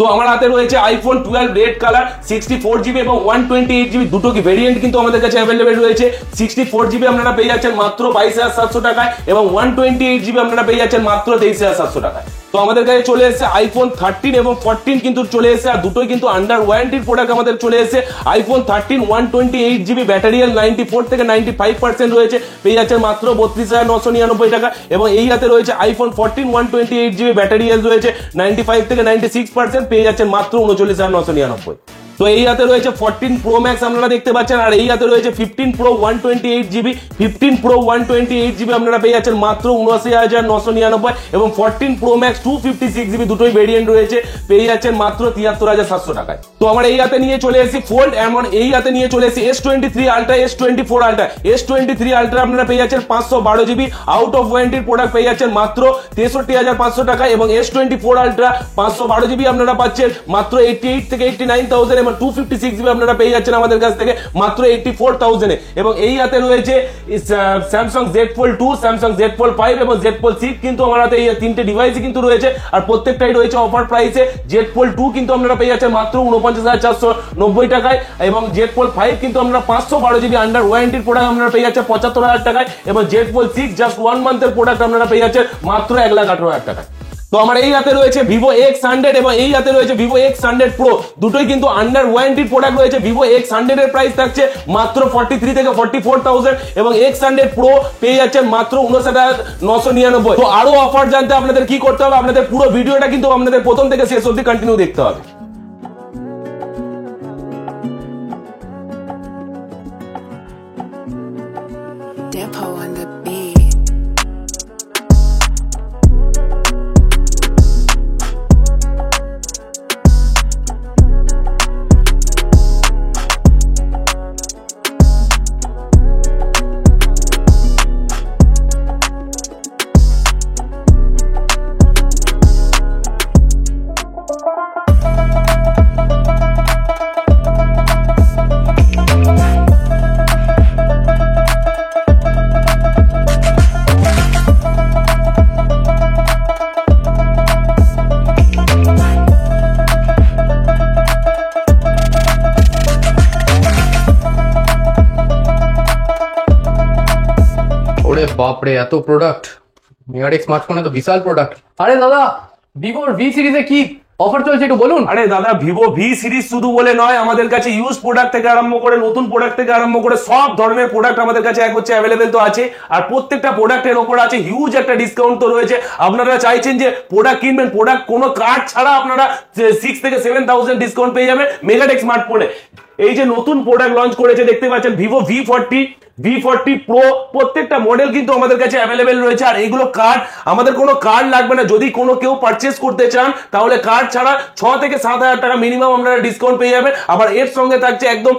তো আমার হাতে রয়েছে আইফোন 12 রেড কালার 64GB এবং 128GB দুটো কি ভেরিয়েন্ট কিন্তু আমাদের কাছে অ্যাভেলেবেল রয়েছে। 64GB আপনারা পেয়ে যাচ্ছেন মাত্র 22,700 টাকায় এবং 128GB আপনারা পেয়ে যাচ্ছেন মাত্র 23,700 টাকায়। তো আমাদের কাছে চলে এসেছে আইফোন 13 এবং 14 কিন্তু চলে এসেছে, আর দুটোই কিন্তু আন্ডার ওয়ারেন্টির প্রোডাক্ট আমাদের চলে এসেছে। আইফোন 13 128GB ব্যাটারি হেলথ 94 থেকে 95% রয়েছে, পেয়ে যাচ্ছেন মাত্র 32,999 টাকা। এবং এই হাতে রয়েছে আইফোন 14 128GB ব্যাটারি হেলথ রয়েছে 95 থেকে 96%, পেয়ে যাচ্ছেন মাত্র 39,999। তো এই হাতে রয়েছে 14 Pro Max আপনারা দেখতে পাচ্ছেন, আর এই হাতে রয়েছে 15 Pro 128GB 15 Pro 128GB আপনারা পেয়ে যাচ্ছেন মাত্র 79,999 এবং 14 Pro Max 256GB দুটোই ভেরিয়েন্ট রয়েছে, পেয়ে যাচ্ছেন মাত্র 73,700 টাকায়। তো আমার এই হাতে নিয়ে চলে এসেছি ফোল্ড, এমন এই হাতে নিয়ে চলে এসেছি S23 Ultra S24 Ultra S23 Ultra আপনারা পেয়ে যাচ্ছেন 512GB আউট অফ ওয়ারেন্টির প্রোডাক্ট পেয়ে যাচ্ছেন মাত্র 63,500 টাকা এবং S24 Ultra 512GB আপনারা পাচ্ছেন মাত্র 88 থেকে 89,000 এবং 256GB আপনারা পেয়ে যাচ্ছেন আমাদের কাছ থেকে মাত্র 84,000 এবং এই হাতে রয়েছে Samsung Z Fold 2 Samsung Z Fold 5 এবং Z Fold 6 কিন্তু আমার হাতে এই তিনটে ডিভাইসই কিন্তু রয়েছে, আর প্রত্যেকটাই রয়েছে অফার প্রাইসে। Z Fold 2 কিন্তু আপনারা পেয়ে যাচ্ছেন মাত্র 49,490 টাকায় এবং Z Fold 5 কিন্তু আপনারা 512GB আন্ডার ওয়ারেন্টির প্রোডাক্ট আপনারা পেয়ে যাচ্ছেন 75,000 টাকায় এবং Z Fold 6 জাস্ট 1 মান্থের প্রোডাক্ট আপনারা পেয়ে যাচ্ছেন মাত্র 1,18,000 টাকায়। তো আমার এই হাতে রয়েছে Vivo X100 এবং এই হাতে রয়েছে Vivo X100 Pro, দুটোই কিন্তু আন্ডার ওয়ারেন্টির প্রোডাক্ট রয়েছে। Vivo X100 এর প্রাইস থাকছে মাত্র 43 থেকে 44,000 এবং X100 Pro পেয়ে যাচ্ছেন মাত্র 59,999। তো আরো অফার জানতে আপনাদের কি করতে হবে, আপনাদের পুরো ভিডিওটা কিন্তু আপনাদের প্রথম থেকে শেষ অবধি কন্টিনিউ দেখতে হবে। বাপরে এত প্রোডাক্ট, মেগাটেক স্মার্টফোনে তো বিশাল প্রোডাক্ট। আরে দাদা ভিভোর ভি সিরিজে কি অফার চলছে একটু বলুন। আরে দাদা ভিভো ভি সিরিজ শুধু বলে নয়, আমাদের কাছে ইউজ প্রোডাক্ট থেকে আরম্ভ করে নতুন প্রোডাক্ট থেকে আরম্ভ করে সব ধরনের প্রোডাক্ট আমাদের কাছে এক হচ্ছে অ্যাভেলেবেল তো আছে, আর প্রত্যেকটা প্রোডাক্টের ওপর আছে হিউজ একটা ডিসকাউন্ট তো রয়েছে। আপনারা চাইছেন যে প্রোডাক্ট কিনবেন, প্রোডাক্ট কোনো কার্ড ছাড়া আপনারা 6 থেকে 7,000 ডিসকাউন্ট পেয়ে যাবেন মেগাটেক স্মার্টফোনে। এই যে নতুন প্রোডাক্ট লঞ্চ করেছে দেখতে পাচ্ছেন ভিভো V40 Pro, প্রত্যেকটা মডেল কিন্তু আমাদের কাছে অ্যাভেলেবেল রয়েছে, আর এইগুলো কার্ড আমাদের কোনো কার্ড লাগবে না। যদি কোনো কেউ পারচেস করতে চান তাহলে কার্ড ছাড়া 6 থেকে 7,000 টাকা মিনিমাম আপনারা ডিসকাউন্ট পেয়ে যাবেন। আবার এর সঙ্গে থাকছে একদম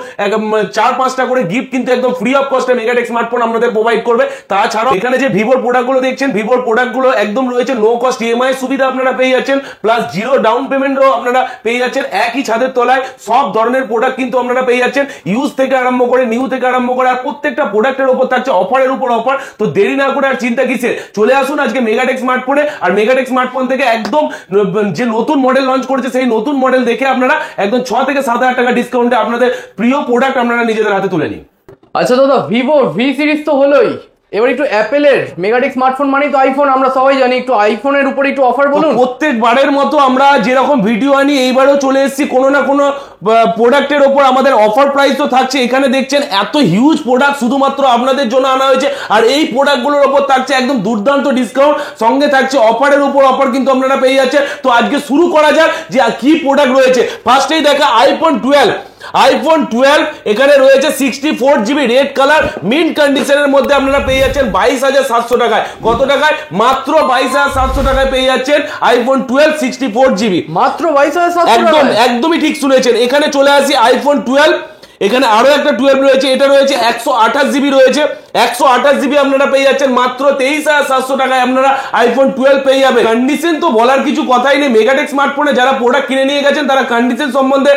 4-5টা করে গিফট কিন্তু একদম ফ্রি অফ কস্টে মেগাটেক স্মার্টফোন আপনাদের প্রোভাইড করবে। তাছাড়াও এখানে যে ভিভোর প্রোডাক্টগুলো দেখছেন, ভিভোর প্রোডাক্টগুলো একদম রয়েছে নো কস্ট EMI সুবিধা আপনারা পেয়ে যাচ্ছেন, প্লাস জিরো ডাউন পেমেন্টও আপনারা পেয়ে যাচ্ছেন। একই ছাদের তলায় সব ধরনের প্রোডাক্ট কিন্তু আপনারা পেয়ে যাচ্ছেন, ইউজ থেকে আরম্ভ করে নিউ থেকে আরম্ভ করে, আর প্রত্যেকটা প্রোডাক্টের উপর থাকছে অফারের উপর অফার। তো দেরি না করে আর চিন্তা কিসে, চলে আসুন আজকে মেগাটেক স্মার্টফোনে। আর মেগাটেক স্মার্টফোন থেকে একদম যে নতুন মডেল লঞ্চ করেছে সেই নতুন মডেল দেখে আপনারা একদম 6 থেকে 7,000 টাকা ডিসকাউন্টে আপনাদের প্রিয় প্রোডাক্ট আপনারা নিজেদের হাতে তুলে নিন। আচ্ছা দাদা ভিভো ভি সিরিজ তো হলোই, এবার একটু অ্যাপেলের মেগাটেক স্মার্টফোন মানে তো আইফোন, আমরা সবাই জানি, একটু আইফোনের উপরে একটু অফার বলুন। প্রত্যেকবারের মতো আমরা যেরকম ভিডিও আনি এইবারও চলে এসেছি কোনো না কোনো প্রোডাক্টের ওপর আমাদের অফার প্রাইস তো থাকছে। এখানে দেখছেন এত হিউজ প্রোডাক্ট শুধুমাত্র আপনাদের জন্য আনা হয়েছে, আর এই প্রোডাক্টগুলোর ওপর থাকছে একদম দুর্দান্ত ডিসকাউন্ট, সঙ্গে থাকছে অফারের উপর অফার কিন্তু আপনারা পেয়ে যাচ্ছেন। তো আজকে শুরু করা যাক যে কি প্রোডাক্ট রয়েছে। ফার্স্টেই দেখা আইফোন 12 এখানে রয়েছে 64GB রেড কালার মিন্ট কন্ডিশনের মধ্যে আপনারা পেয়ে যাচ্ছেন 22,700 টাকায়। কত টাকায়? মাত্র 22,700 টাকায় পেয়ে যাচ্ছেন আইফোন 12 64GB, মাত্র 22,700। একদমই ঠিক শুনেছেন। এখানে চলে আসি আইফোন 12, এখানে আরো একটা 12 রয়েছে, এটা রয়েছে 128GB রয়েছে, 128GB আপনারা পেয়ে যাচ্ছেন মাত্র 23,700 টাকায় আপনারা আইফোন 12 পেয়ে যাবেন। কন্ডিশন তো বলার কিছু কথাই নেই, মেগাটেক স্মার্টফোনে যারা প্রোডাক্ট কিনে নিয়ে গেছেন তারা কন্ডিশন সম্বন্ধে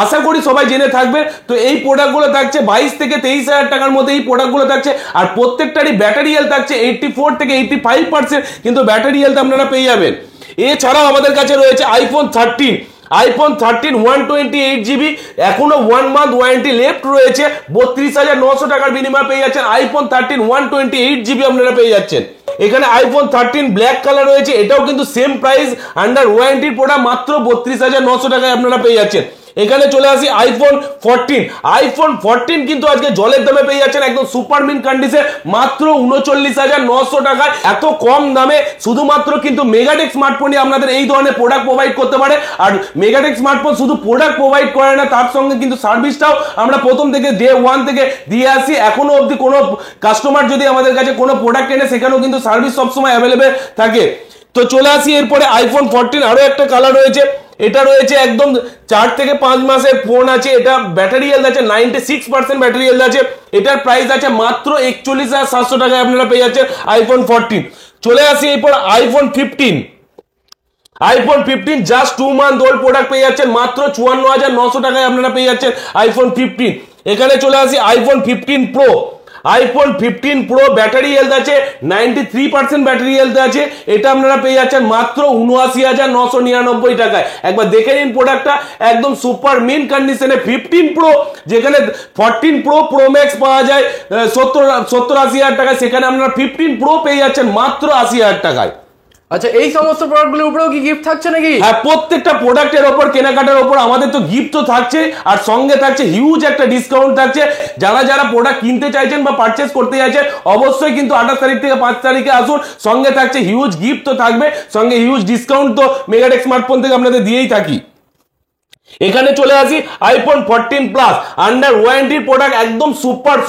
আশা করি সবাই জেনে থাকবে। তো এই প্রোডাক্টগুলো থাকছে 22 থেকে 23,000 টাকার মধ্যে এই প্রোডাক্টগুলো থাকছে, আর প্রত্যেকটারই ব্যাটারি হেলথ থাকছে 84 থেকে 85% কিন্তু ব্যাটারি হেলথ আপনারা পেয়ে যাবেন। এছাড়াও আমাদের কাছে রয়েছে আইফোন 13 128GB এখনো 1 মান্থ ওয়ারেন্টি লেফট রয়েছে, 32,900 টাকার বিনিময়ে পেয়ে যাচ্ছেন আইফোন 13 128GB আপনারা পেয়ে যাচ্ছেন। এখানে আইফোন 13 ব্ল্যাক কালার রয়েছে, এটাও কিন্তু সেম প্রাইস আন্ডার ওয়ারেন্টির প্রোডাক্ট, মাত্র 32,900 টাকায় আপনারা পেয়ে যাচ্ছেন। এখানে চলে আসি আইফোন 14। আইফোন 14 কিন্তু আজকে জলের দামে পেয়ে যাচ্ছেন একদম সুপার মিন কন্ডিশন, মাত্র 39,900 টাকায়। এত কম দামে শুধুমাত্র কিন্তু মেগাটেক স্মার্টফোনই আপনাদের এই ধরনের প্রোডাক্ট প্রোভাইড করতে পারে। আর মেগাটেক স্মার্টফোন শুধু প্রোডাক্ট প্রোভাইড করে না, তার সঙ্গে কিন্তু সার্ভিসটাও আমরা প্রথম থেকে ডে 1 থেকে দিয়ে আসি। এখনো অবধি কোনো কাস্টমার যদি আমাদের কাছে কোনো প্রোডাক্ট কেনে, সেখানেও কিন্তু সার্ভিস সবসময় অ্যাভেলেবেল থাকে। তো চলে আসি এরপরে আইফোন 14 আরো একটা কালার রয়েছে, এটা রয়েছে একদম 4 থেকে 5 মাসের ফোন আছে। এটা ব্যাটারি হেলথ আছে 96% ব্যাটারি হেলথ আছে। এটার প্রাইস আছে মাত্র 41,700 টাকায় আপনারা পেয়ে যাচ্ছেন আইফোন 14। চলে আসি এরপর iPhone 15। IPhone 15 just 2 month old product পেয়ে যাচ্ছেন মাত্র 54,900 টাকায় আপনারা পেয়ে যাচ্ছেন আইফোন 15। এখানে চলে আসি iPhone 15 pro. IPhone 15 pro battery health আছে 93% ব্যাটারি হেলথ আছে। এটা আপনারা পেয়ে যাচ্ছেন মাত্র 79,999 টাকায়। একবার দেখে নিন প্রোডাক্টটা, একদম সুপার মিন কন্ডিশনে 15 প্রো, যেখানে 14 প্রো প্রো ম্যাক্স পাওয়া যায় 70-80 হাজার টাকায়, সেখানে আপনারা 15 প্রো পেয়ে যাচ্ছেন মাত্র 80,000 টাকায়। আচ্ছা, এই সমস্ত প্রোডাক্টগুলোর উপরেও কি গিফট থাকছে নাকি? হ্যাঁ, প্রত্যেকটা প্রোডাক্টের ওপর, কেনাকাটার ওপর আমাদের তো গিফট তো থাকছে, আর সঙ্গে থাকছে হিউজ একটা ডিসকাউন্ট থাকছে। যারা যারা প্রোডাক্ট কিনতে চাইছেন বা পারচেস করতে চাইছেন, অবশ্যই কিন্তু 28 তারিখ থেকে 5 তারিখে আসুন। সঙ্গে থাকছে হিউজ গিফট তো থাকবে, সঙ্গে হিউজ ডিসকাউন্ট তো মেগাটেক স্মার্টফোন থেকে আপনাদের দিয়েই থাকি। এখানে চলে আসি আইফোন 14 প্লাস আন্ডার ওয়ারেন্টির প্রোডাক্ট, একদম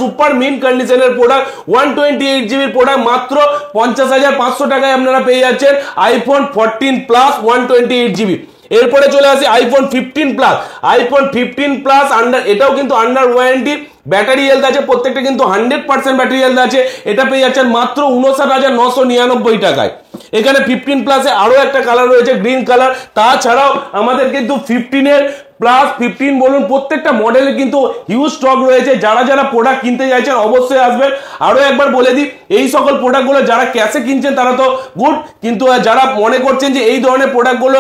সুপার মিন কন্ডিশনের প্রোডাক্ট, 128GB প্রোডাক্ট, মাত্র 50,500 টাকায় আপনারা পেয়ে যাচ্ছেন আইফোন 14 প্লাস 128GB। এরপরে চলে আসি আইফোন 15 প্লাস। আইফোন 15 প্লাস এটাও কিন্তু আন্ডার ওয়ারেন্টি, ব্যাটারি হেলথ আছে প্রত্যেকটা কিন্তু 100% ব্যাটারি হেলথ আছে। এটা পেয়ে যাচ্ছেন মাত্র 59,999 টাকায়। এখানে 15 প্লাসে আরো একটা কালার রয়েছে গ্রিন কালার। তাছাড়াও আমাদের কিন্তু 15 এর প্লাস 15 বলুন, প্রত্যেকটা মডেলে কিন্তু হিউজ স্টক রয়েছে। যারা যারা প্রোডাক্ট কিনতে চাইছেন অবশ্যই আসবেন। আরো একবার বলে দিই, এই সকল প্রোডাক্টগুলো যারা ক্যাশে কিনছেন তারা তো গুড, কিন্তু যারা মনে করছেন যে এই ধরনের প্রোডাক্টগুলো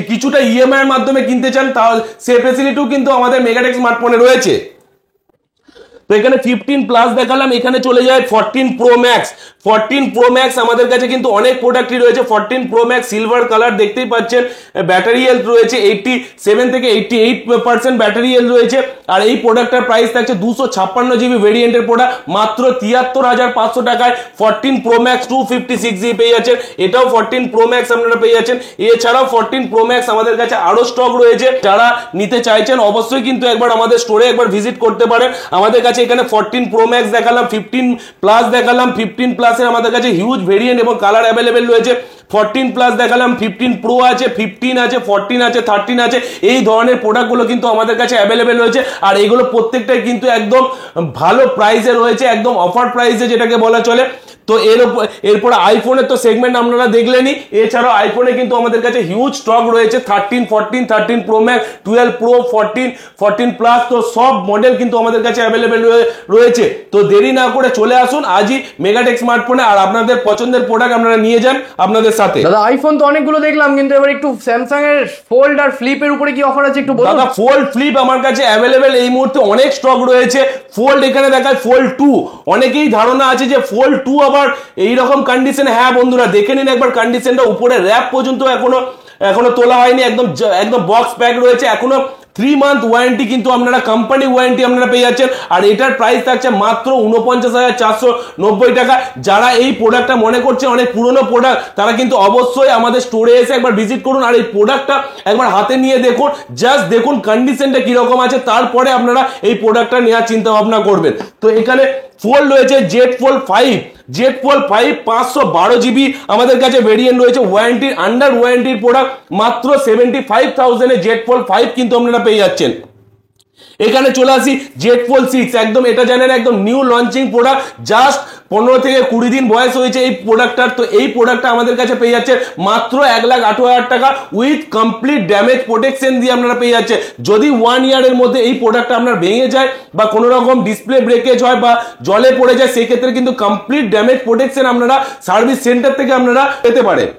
কিছুটা ইএমআই এর মাধ্যমে কিনতে চান, তা সে ফেসিলিটিও কিন্তু আমাদের মেগাটেক স্মার্টফোনে রয়েছে। তো এখানে 15 প্লাস দেখালাম, এখানে চলে যায় 14 প্রো ম্যাক্স। 14 প্রো ম্যাক্স আমাদের কাছে কিন্তু অনেক প্রোডাক্টই রয়েছে। 14 প্রো ম্যাক্স সিলভার কালার দেখতেই পাচ্ছেন, ব্যাটারি হেলথ রয়েছে 87 থেকে 88% ব্যাটারি হেলথ রয়েছে। আর এই প্রোডাক্টটার প্রাইস থাকছে 256GB ভেরিয়েন্টের প্রোডাক্ট, মাত্র 73,500 টাকায় 14 প্রো ম্যাক্স 256GB পেয়ে যাচ্ছেন। এটাও 14 প্রো ম্যাক্স আপনারা পেয়ে যাচ্ছেন। এছাড়াও 14 প্রো ম্যাক্স আমাদের কাছে আরো স্টক রয়েছে, যারা নিতে চাইছেন অবশ্যই কিন্তু একবার আমাদের স্টোরে একবার ভিজিট করতে পারেন। আমাদের কাছে এখানে 14 প্রো ম্যাক্স দেখালাম, 15 প্লাস দেখালাম। 15 প্লাসের আমাদের কাছে হিউজ ভেরিয়েন্ট এবং কালার অ্যাভেলেবেল রয়েছে। 14 প্লাস দেখালাম, 15 প্রো আছে, 15 আছে, 14 আছে, 13 আছে। এই ধরনের প্রোডাক্টগুলো কিন্তু আমাদের কাছে অ্যাভেলেবেল রয়েছে। আর এগুলো প্রত্যেকটাই কিন্তু একদম ভালো প্রাইসে রয়েছে, একদম অফার প্রাইসে যেটাকে বলা চলে। তো এরপর আইফোনের তো সেগমেন্ট আপনারা দেখলেনই। এছাড়াও আইফোনে কিন্তু আমাদের কাছে হিউজ স্টক রয়েছে, 13, 14, 13 প্রো ম্যাক্স, 12 প্রো, 14 প্লাস, তো সব মডেল কিন্তু আমাদের কাছে অ্যাভেলেবেল রয়েছে। তো দেরি না করে চলে আসুন আজই মেগাটেক স্মার্টফোনে, আর আপনাদের পছন্দের প্রোডাক্ট আপনারা নিয়ে যান আপনাদের সাথে। দাদা, আইফোন তো অনেকগুলো দেখলাম, কিন্তু এবার একটু স্যামসাং এর ফোল্ড আর ফ্লিপের উপরে কি অফার আছে একটু বলুন। দাদা, ফোল্ড ফ্লিপ আমার কাছে অ্যাভেলেবেল এই মুহূর্তে অনেক স্টক রয়েছে। ফোল্ড এখানে দেখায় ফোল্ড 2। অনেকেই ধারণা আছে যে ফোল্ড 2 আবার এইরকম কন্ডিশনে। হ্যাঁ বন্ধুরা, দেখে নিন একবার কন্ডিশনটা, উপরে র্যাপ পর্যন্ত এখনো তোলা হয়নি, একদম বক্স প্যাক রয়েছে। এখনো 3 মান্থ ওয়ারেন্টি কিন্তু আপনারা, কোম্পানি ওয়ারেন্টি আপনারা পেয়ে যাচ্ছেন। আর এটার প্রাইস থাকছে মাত্র 49,490 টাকা। যারা এই প্রোডাক্টটা মনে করছে অনেক পুরনো প্রোডাক্ট, তারা কিন্তু অবশ্যই আমাদের স্টোরে এসে একবার ভিজিট করুন, আর এই প্রোডাক্টটা একবার হাতে নিয়ে দেখুন, জাস্ট দেখুন কন্ডিশনটা কিরকম আছে, তারপরে আপনারা এই প্রোডাক্টটা নেওয়ার চিন্তা ভাবনা করবেন। তো এখানে ফোল্ড রয়েছে জেড ফোল্ড 5, 512GB আমাদের কাছে ভেরিয়েন্ট রয়েছে। ওয়ারেন্টির আন্ডার ওয়ারেন্টির প্রোডাক্ট, মাত্র 75,000 এ জেড ফোল্ড 5 কিন্তু আপনারা পেয়ে যাচ্ছেন। এখানে চলে আসি জেড ফোল্ড 6, একদম এটা জানেন একদম নিউ লঞ্চিং প্রোডাক্ট, জাস্ট 15 থেকে 20 দিন বয়স হয়েছে এই প্রোডাক্টটার। তো এই প্রোডাক্টটা আমাদের কাছে পেয়ে যাচ্ছে মাত্র 1,18,000 টাকা উইথ কমপ্লিট ড্যামেজ প্রোটেকশন দিয়ে আপনারা পেয়ে যাচ্ছে। যদি 1 ইয়ারের মধ্যে এই প্রোডাক্টটা আপনার ভেঙে যায় বা কোনো রকম ডিসপ্লে ব্রেকেজ হয় বা জলে পড়ে যায়, সেক্ষেত্রে কিন্তু কমপ্লিট ড্যামেজ প্রোটেকশন আপনারা সার্ভিস সেন্টার থেকে আপনারা পেতে পারেন।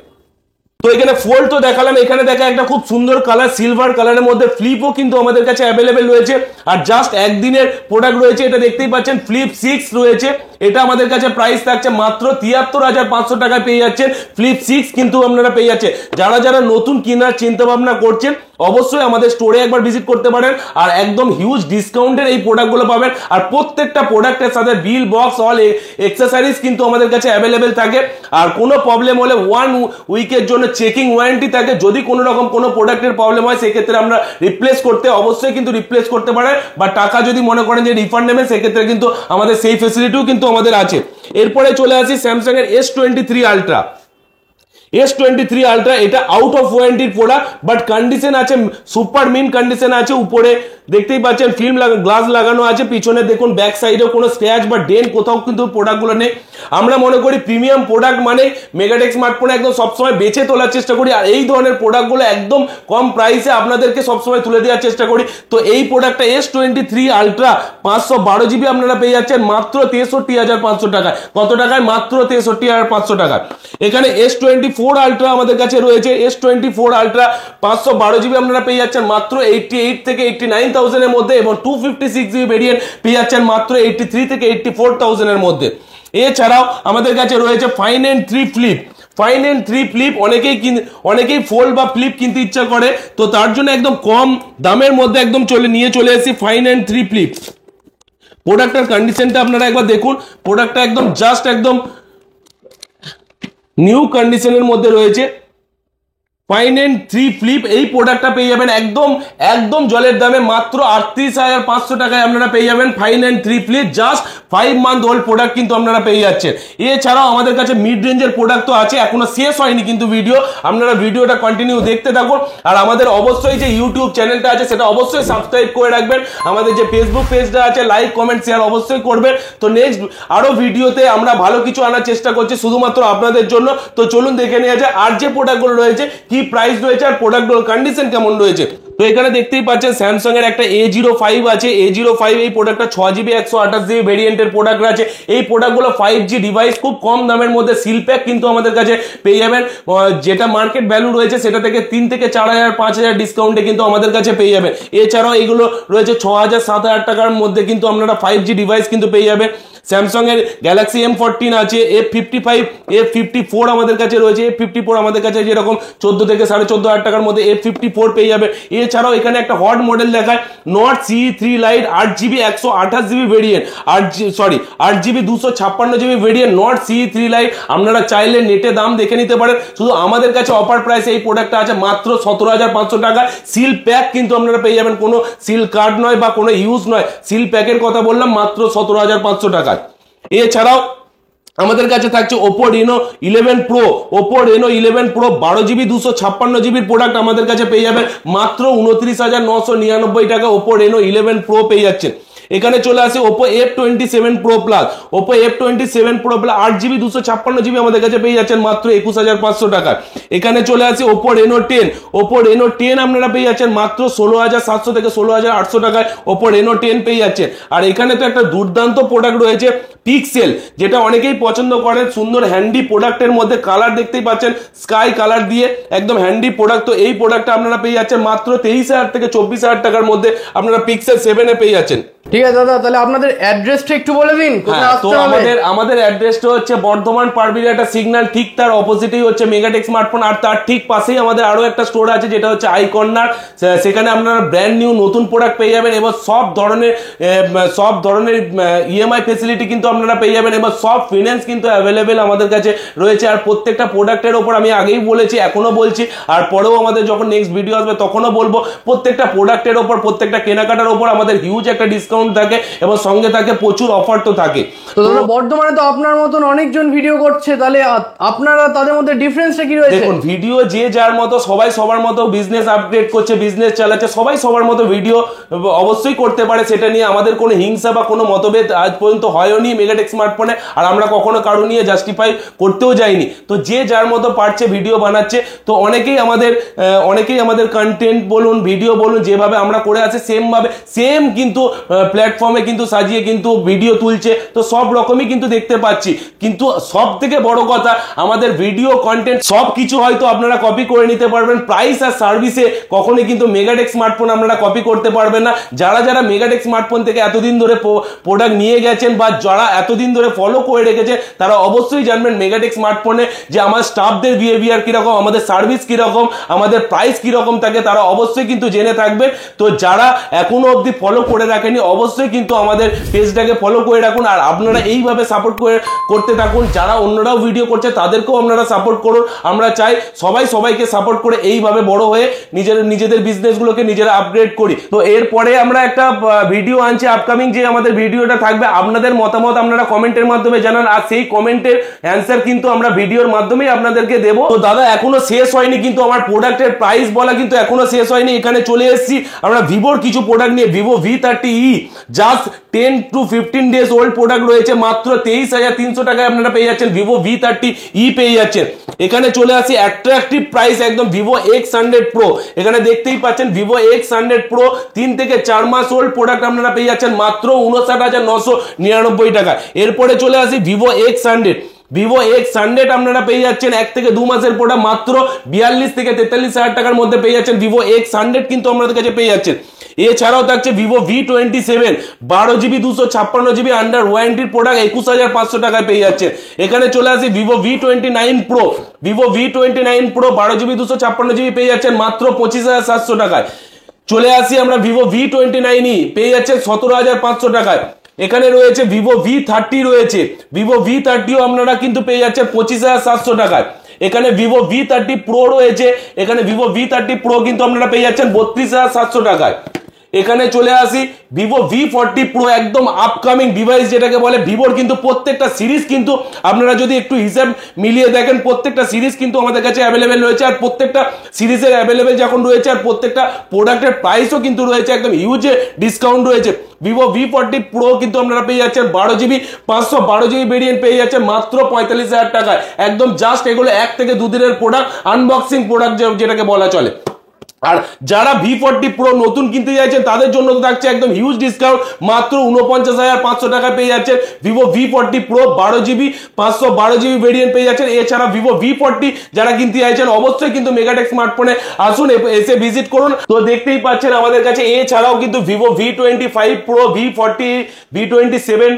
তো এখানে ফোল্ড তো দেখালাম, এখানে দেখা একটা খুব সুন্দর কালার সিলভার কালারের মধ্যে ফ্লিপও কিন্তু আমাদের কাছে অ্যাভেলেবেল রয়েছে। আর জাস্ট একদিনের প্রোডাক্ট রয়েছে, এটা দেখতেই পাচ্ছেন ফ্লিপ 6 রয়েছে। এটা আমাদের কাছে প্রাইস থাকছে মাত্র 73,500 টাকায় পেয়ে যাচ্ছেন। ফ্লিপ 6 কিন্তু আপনারা পেয়ে যাচ্ছেন। যারা যারা নতুন কেনার চিন্তা ভাবনা করছেন অবশ্যই আমাদের স্টোরে একবার ভিজিট করতে পারেন, আর একদম হিউজ ডিসকাউন্টের এই প্রোডাক্টগুলো পাবেন। আর প্রত্যেকটা প্রোডাক্টের সাথে বিল বক্স অল এক্সেসরিজ কিন্তু আমাদের কাছে অ্যাভেলেবেল থাকে। আর কোনো প্রবলেম হলে 1 উইকের জন্য চেকিং ওয়ারেন্টি থাকে। যদি কোনো রকম কোনো প্রোডাক্টের প্রবলেম হয় সেক্ষেত্রে আমরা রিপ্লেস করতে অবশ্যই কিন্তু রিপ্লেস করতে পারেন, বা টাকা যদি মনে করেন যে রিফান্ড নেবেন সেক্ষেত্রে কিন্তু আমাদের সেই ফেসিলিটিও কিন্তু আমাদের আছে। এরপরে চলে আসি স্যামসাং এর S23 আলট্রা। S23 আলট্রা এটা আউট অফ ওয়ারেন্টির প্রোডাক্ট, বাট কন্ডিশন আছে সুপার মিন কন্ডিশন আছে। উপরে দেখতেই পাচ্ছেন ফিল্ম গ্লাস লাগানো আছে, পিছনে দেখুন ব্যাক সাইডেও কোনো স্ক্র্যাচ বা ডেন্ট কোথাও কিন্তু প্রোডাক্টগুলো নেই। আমরা মনে করি প্রিমিয়াম প্রোডাক্ট মানে মেগাটেক স্মার্টফোনে একদম সবসময় বেঁচে তোলার চেষ্টা করি, আর এই ধরনের প্রোডাক্টগুলো একদম কম প্রাইসে আপনাদেরকে সবসময় তুলে দেওয়ার চেষ্টা করি। তো এই প্রোডাক্টটা S23 আলট্রা 512 জিবি আপনারা পেয়ে যাচ্ছেন মাত্র 63,500 টাকায়। কত টাকায়? মাত্র 63,500 টাকায়। এখানে S24 আলট্রা আমাদের কাছে রয়েছে। S24 আলট্রা 512 জিবি আপনারা পেয়ে যাচ্ছেন মাত্র 88 থেকে 89,000 এর মধ্যে, এবং 256 জিবি ভেরিয়েন্ট পেয়ে যাচ্ছেন মাত্র 83 থেকে 84,000 এর মধ্যে। এছাড়াও আমাদের কাছে রয়েছে Find N 3 Flip. Find N 3 Flip অনেকেই ফোল্ড বা ফ্লিপ কিনতে ইচ্ছা করে, তো তার জন্য একদম কম দামের মধ্যে একদম চলে এসেছি ফাইন এন্ড 3 ফ্লিপ। প্রোডাক্টের কন্ডিশনটা আপনারা একবার দেখুন, প্রোডাক্টটা একদম জাস্ট একদম নিউ কন্ডিশনের মধ্যে রয়েছে। ফাইন এন্ড 3 ফ্লিপ এই প্রোডাক্টটা পেয়ে যাবেন একদম জলের দামে মাত্র 38,500 টাকায় আপনারা পেয়ে যাবেন Find N 3 Flip. Just 5 month old product কিন্তু আপনারা পেয়ে যাচ্ছেন। এছাড়াও আমাদের কাছে মিড রেঞ্জের প্রোডাক্ট তো আছে, এখনো শেষ হয়নি কিন্তু ভিডিও, আপনারা ভিডিওটা কন্টিনিউ দেখতে থাকুন। আর আমাদের অবশ্যই যে ইউটিউব চ্যানেলটা আছে সেটা অবশ্যই সাবস্ক্রাইব করে রাখবেন। আমাদের যে ফেসবুক পেজটা আছে লাইক কমেন্ট শেয়ার অবশ্যই করবেন। তো নেক্সট আরো ভিডিওতে আমরা ভালো কিছু আনার চেষ্টা করছি শুধুমাত্র আপনাদের জন্য। তো চলুন দেখে নেওয়া যায় আর যে প্রোডাক্টগুলো রয়েছে কি প্রাইস রয়েছে আর প্রোডাক্টগুলোর কন্ডিশন কেমন রয়েছে। তো এখানে দেখতেই পাচ্ছেন স্যামসাং এর একটা A05 আছে। A05 এই প্রোডাক্টটা 6GB 128GB ভেরিয়েন্টের প্রোডাক্ট আছে। এই প্রোডাক্টগুলো 5G ডিভাইস, খুব কম দামের মধ্যে সিল প্যাক কিন্তু আমাদের কাছে পেয়ে যাবেন। যেটা মার্কেট ভ্যালু রয়েছে সেটা থেকে 3 থেকে 4,000 5,000 ডিসকাউন্টে কিন্তু আমাদের কাছে পেয়ে যাবেন। এছাড়াও এগুলো রয়েছে 6,000 7,000 টাকার মধ্যে কিন্তু আপনারা 5G ডিভাইস কিন্তু পেয়ে যাবেন। স্যামসাং এর গ্যালাক্সি M14 আছে, F55 F54 আমাদের কাছে রয়েছে। F54 আমাদের কাছে যেরকম 14 থেকে 14,500 টাকার মধ্যে F54 পেয়ে যাবে। এছাড়াও এখানে একটা হট মডেল দেখায় not CE3 light 8GB 128GB variant 8GB 256GB variant not CE3 light. আপনারা চাইলে নেটে দাম দেখে নিতে পারেন। শুধু আমাদের কাছে অফার প্রাইসে এই প্রোডাক্টটা আছে মাত্র 17,500 টাকা। সিল প্যাক কিন্তু আপনারা পেয়ে যাবেন, কোনো সিল কার্ড নয় বা কোনো ইউজ নয়, সিল প্যাকের কথা বললাম মাত্র 17,500 টাকা। এছাড়াও আমাদের কাছে থাকছে Oppo Reno 11 Pro। Oppo Reno 11 Pro 12GB 256GB product আমাদের কাছে পেয়ে যাবেন মাত্র 29,999 টাকা। Oppo Reno 11 Pro পেয়ে যাচ্ছেন। এখানে চলে আসে Oppo F27 Pro Plus। Oppo F27 Pro Plus 8GB 256GB আমাদের কাছে পেয়ে যাচ্ছেন মাত্র 21,500 টাকা। এখানে চলে আসে Oppo Reno 10। Oppo Reno 10 আপনারা পেয়ে যাচ্ছেন মাত্র 16,700 থেকে 16,800 টাকায় Oppo Reno 10 পেয়ে যাচ্ছেন। আর এখানে তো একটা দুর্দান্ত প্রোডাক্ট রয়েছে পিক্সেল, যেটা অনেকেই পছন্দ করেন। সুন্দর হ্যান্ডি প্রোডাক্টের মধ্যে কালার দেখতেই পাচ্ছেন স্কাই কালার দিয়ে, একদম হ্যান্ডি প্রোডাক্ট। তো এই প্রোডাক্টটা আপনারা পেয়ে যাচ্ছেন মাত্র 23,000 থেকে 24,000 টাকার মধ্যে আপনারা পিক্সেল 7 এ পেয়ে যাচ্ছেন। ঠিক আছে দাদা, তাহলে আপনাদের অ্যাড্রেসটা একটু বলে দিন। তো আমাদের অ্যাড্রেসটা হচ্ছে বর্ধমান পারবিরিয়াটা সিগন্যাল, ঠিক তার অপোজিটেই হচ্ছে মেগাটেক স্মার্টফোন। আর তার ঠিক পাশেই আমাদের আরো একটা স্টোর আছে যেটা হচ্ছে আই কর্নার। সেখানে আপনারা ব্র্যান্ড নিউ নতুন প্রোডাক্ট পেয়ে যাবেন এবং সব ধরনের EMI ফেসিলিটি কিন্তু আপনারা পেয়ে যাবেন এবং সব ফিনান্স কিন্তু অ্যাভেলেবেল আমাদের কাছে রয়েছে। আর প্রত্যেকটা প্রোডাক্টের ওপর আমি আগেই বলেছি, এখনো বলছি, আর পরেও আমাদের যখন নেক্সট ভিডিও আসবে তখনও বলবো, প্রত্যেকটা প্রোডাক্টের ওপর প্রত্যেকটা কেনাকাটার ওপর আমাদের হিউজ একটা ডিসকাউন্ট থাকে এবং সঙ্গে থাকে প্রচুর অফার তো থাকে। তো বর্তমানে তো আপনার মতন অনেকজন ভিডিও করছে, তাহলে আপনারা তাদের মধ্যে ডিফারেন্সটা কি রয়েছে? দেখুন, ভিডিও যে যার মতো, সবাই সবার মতো বিজনেস আপডেট করছে, বিজনেস চালাচ্ছে, সবাই সবার মতো ভিডিও অবশ্যই করতে পারে। সেটা নিয়ে আমাদের কোনো হিংসা বা কোনো মতভেদ আজ পর্যন্ত হয়নি মেগাটেক স্মার্টফোনে, আর আমরা কখনো কারো নিয়ে জাস্টিফাই করতেও যাইনি। তো যে যার মতো পারছে ভিডিও বানাচ্ছে। তো অনেকেই আমাদের কন্টেন্ট বলুন, ভিডিও বলুন, যেভাবে আমরা করে আছি সেম কিন্তু প্ল্যাটফর্মে কিন্তু সাজিয়ে কিন্তু ভিডিও তুলছে, তো সব রকমই কিন্তু দেখতে পাচ্ছি। কিন্তু সব থেকে বড় কথা, আমাদের ভিডিও কন্টেন্ট সব কিছু হয়তো আপনারা কপি করে নিতে পারবেন, প্রাইস আর সার্ভিসে কখনোই কিন্তু মেগাটেক স্মার্টফোন আপনারা কপি করতে পারবেন না। যারা যারা মেগাটেক স্মার্টফোন থেকে এতদিন ধরে প্রোডাক্ট নিয়ে গেছেন বা যারা এতদিন ধরে ফলো করে রেখেছে, তারা অবশ্যই জানবেন মেগাটেক স্মার্টফোনে যে আমার স্টাফদের বিহেভিয়ার কিরকম, আমাদের সার্ভিস কিরকম, আমাদের প্রাইস কিরকম থাকে, তারা অবশ্যই কিন্তু জেনে থাকবেন। তো যারা এখনো অবধি ফলো করে রাখেনি, অবশ্যই কিন্তু আমাদের পেজটাকে ফলো করে রাখুন, আর আপনারা এইভাবে সাপোর্ট করতে থাকুন। যারা অন্যরাও ভিডিও করছে তাদেরকেও আপনারা সাপোর্ট করুন। আমরা চাই সবাই সবাইকে সাপোর্ট করে এইভাবে বড় হয়ে নিজেদের বিজনেসগুলোকে নিজেরা আপগ্রেড করি। তো এরপরে আমরা একটা ভিডিও আনছি আপকামিং, যে আমাদের ভিডিওটা থাকবে, আপনাদের মতামত আপনারা কমেন্টের মাধ্যমে জানান, আর সেই কমেন্টের অ্যান্সার কিন্তু আমরা ভিডিওর মাধ্যমেই আপনাদেরকে দেবো। তো দাদা এখনো শেষ হয়নি, কিন্তু আমার প্রোডাক্টের প্রাইস বলা কিন্তু এখনো শেষ হয়নি। এখানে চলে এসেছি আমরা ভিভোর কিছু প্রোডাক্ট নিয়ে। Vivo V30e just 10 to 15 days old product রয়েছে, মাত্র 23,300 টাকায় আপনারা পেয়ে যাচ্ছেন ভিভো V30e পেয়ে যাচ্ছেন। এখানে চলে আসি অ্যাট্রাকটিভ প্রাইস একদম ভিভো X100 Pro। এখানে দেখতেই পাচ্ছেন ভিভো X100 Pro 3 থেকে 4 মাস ওল্ড প্রোডাক্ট আপনারা পেয়ে যাচ্ছেন মাত্র 59,999 টাকা। এরপরে চলে আসি ভিভো X100 আপনারা পেয়ে যাচ্ছেন 1 থেকে 2 মাসের প্রোডাক্ট মাত্র 42 থেকে 43,000 টাকার মধ্যে পেয়ে যাচ্ছেন। ভিভো X100 কিন্তু আমাদের কাছে পেয়ে যাচ্ছেন। এছাড়াও থাকছে Vivo V27 12GB 256GB under ওয়ারেন্টির product 21,500 টাকায় পেয়ে যাচ্ছে। এখানে চলে আসি Vivo V29 Pro। Vivo V29 Pro 12GB 256GB পেয়ে যাচ্ছেন মাত্র 25,700 টাকায়। চলে আসি আমরা ভিভো V29e পেয়ে যাচ্ছেন 17,500 টাকায়। এখানে রয়েছে ভিভো V30 রয়েছে, ভিভো V30ও আপনারা কিন্তু পেয়ে যাচ্ছেন 25,700 টাকায়। এখানে ভিভো V30 Pro রয়েছে, এখানে ভিভো V30 Pro কিন্তু আপনারা পেয়ে যাচ্ছেন 32,700 টাকায়। এখানে চলে আসি ভিভো V40 Pro, একদম আপকামিং ডিভাইস যেটাকে বলে। ভিভোর কিন্তু প্রত্যেকটা সিরিজ কিন্তু আপনারা যদি একটু হিসাব মিলিয়ে দেখেন, প্রত্যেকটা সিরিজ কিন্তু আমাদের কাছে অ্যাভেলেবেল রয়েছে, আর প্রত্যেকটা সিরিজের অ্যাভেলেবেল যখন রয়েছে আর প্রত্যেকটা প্রোডাক্টের প্রাইসও কিন্তু রয়েছে একদম হিউজ ডিসকাউন্ট রয়েছে। ভিভো V40 Pro কিন্তু আপনারা পেয়ে যাচ্ছেন 12GB 512GB ভেরিয়েন্ট পেয়ে যাচ্ছেন মাত্র 45,000 টাকায়। একদম জাস্ট এগুলো 1 থেকে 2 দিনের প্রোডাক্ট, আনবক্সিং প্রোডাক্ট যেটাকে বলা চলে। আর যারা V40 Pro নতুন কিনতে যাচ্ছেন তাদের জন্য তো থাকছে একদম হিউজ ডিসকাউন্ট, মাত্র 49,500 টাকায় পেয়ে যাচ্ছেন Vivo V40 Pro 12GB 512GB variant পেয়ে যাচ্ছেন। এছাড়া ভিভো V40 যারা কিনতে চাইছেন অবশ্যই কিন্তু মেগাটেক স্মার্টফোনে আসুন, এসে ভিজিট করুন। তো দেখতেই পাচ্ছেন আমাদের কাছে এছাড়াও কিন্তু Vivo V25 Pro, V40, V27,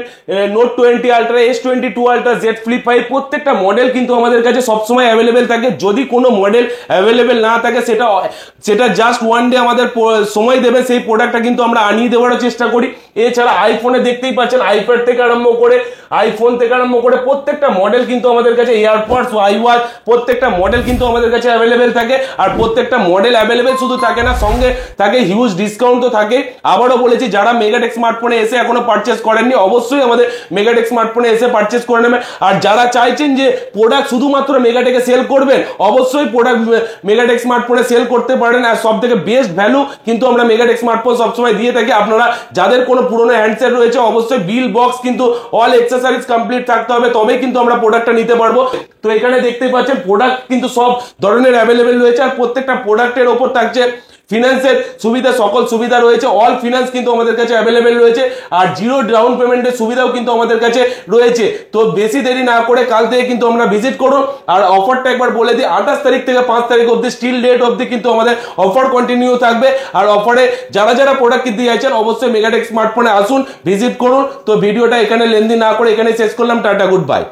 Note 20 Ultra, S22 Ultra, Z Flip 5 প্রত্যেকটা মডেল কিন্তু আমাদের কাছে সবসময় অ্যাভেলেবেল থাকে। যদি কোনো মডেল অ্যাভেলেবেল না থাকে সেটা জাস্ট ওয়ান ডে আমাদের সময় দেবে, সেই প্রোডাক্টটা কিন্তু আমরা আনিয়ে দেওয়ার চেষ্টা করি। এছাড়া আইফোনে দেখতেই পাচ্ছেন আইপ্যাড থেকে আরম্ভ করে আইফোন থেকে আরম্ভ করে প্রত্যেকটা মডেল কিন্তু আমাদের কাছে, এয়ারপডস, আইওয়াচ প্রত্যেকটা মডেল কিন্তু আমাদের কাছে অ্যাভেলেবেল থাকে। আর প্রত্যেকটা মডেল অ্যাভেলেবেল শুধু থাকে না, সঙ্গে থাকে হিউজ ডিসকাউন্ট তো থাকে। আবারও বলেছি, যারা মেগাটেক স্মার্টফোনে এসে এখনো পারচেস করেননি অবশ্যই আমাদের মেগাটেক স্মার্টফোনে এসে পারচেস করে নেবেন। আর যারা চাইছেন যে প্রোডাক্ট শুধুমাত্র মেগাটেকে সেল করবেন, অবশ্যই প্রোডাক্ট মেগাটেক স্মার্টফোনে সেল করতে পারেন। আর সব থেকে বেস্ট ভ্যালু কিন্তু আমরা মেগাটেক স্মার্টফোন সবসময় দিয়ে থাকি। আপনারা যাদের কোনো পুরোনো হ্যান্ডসেট রয়েছে অবশ্যই বিল, বক্স কিন্তু অল অ্যাক্সেসরিজ কমপ্লিট থাকতে হবে, তবেই কিন্তু আমরা প্রোডাক্টটা নিতে পারবো। তো এখানে দেখতে পাচ্ছেন প্রোডাক্ট কিন্তু সব ধরনের অ্যাভেলেবেল রয়েছে, আর প্রত্যেকটা প্রোডাক্টের ওপর থাকছে ফিনান্সের সুবিধা, সকল সুবিধা রয়েছে। অল ফিনান্স কিন্তু আমাদের কাছে অ্যাভেলেবেল রয়েছে, আর জিরো ডাউন পেমেন্টের সুবিধাও কিন্তু আমাদের কাছে রয়েছে। তো বেশি দেরি না করে কাল থেকে কিন্তু আমরা ভিজিট করুন। আর অফারটা একবার বলে দিই, 28 তারিখ থেকে 5 তারিখ অবধি, স্টিল ডেট অবধি কিন্তু আমাদের অফার কন্টিনিউ থাকবে। আর অফারে যারা যারা প্রোডাক্ট কিনতে চাইছেন অবশ্যই মেগাটেক স্মার্টফোনে আসুন, ভিজিট করুন। তো ভিডিওটা এখানে লেন্দি না করে এখানে শেষ করলাম। Tata, good bye.